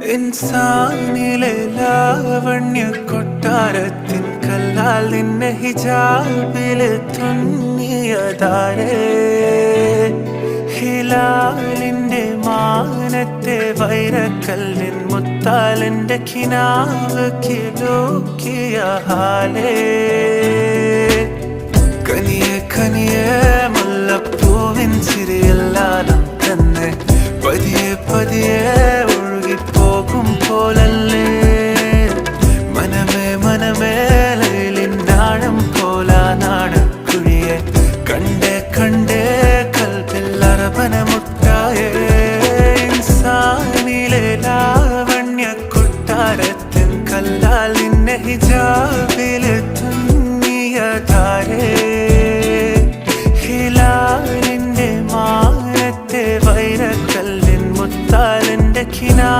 ഇൻസാനിലെ ലാവണ്യ കൊട്ടാരത്തിൻ കല്ലാൽ നിന്നെ ഹിജാബില് തുന്നിയതാരേ. ഹിലാലിന്റെ മാനത്തെ വൈരക്കല്ലിൻ മുത്താലിന്റെ കിനാവ് കിലോക്കിയ ഹാലേ. കനിയെ കനിയെ മുല്ലപ്പൂവിൻ ചിരിയെല്ലാം തന്നെ പതിയെ പതിയെ ഒഴുകിപ്പോകും പോലല്ലേ. മനമേ മനമേ ലൈലിനാഴം പോലാ നാടക്കുഴിയെ കണ്ടേ കണ്ടേ കൽബിൽ അറബന മുട്ടായേ. ഇൻസാനിലെ ലാവണ്യ കൊട്ടാരത്തിൻ കല്ലാൽ നിന്നെ ഹിജാബില് തുന്നിയതാരേ. ഹിലാലിന്റെ മാനത്തെ വൈരക്കല്ലിൻ മുത്താലിന്റെ കിനാ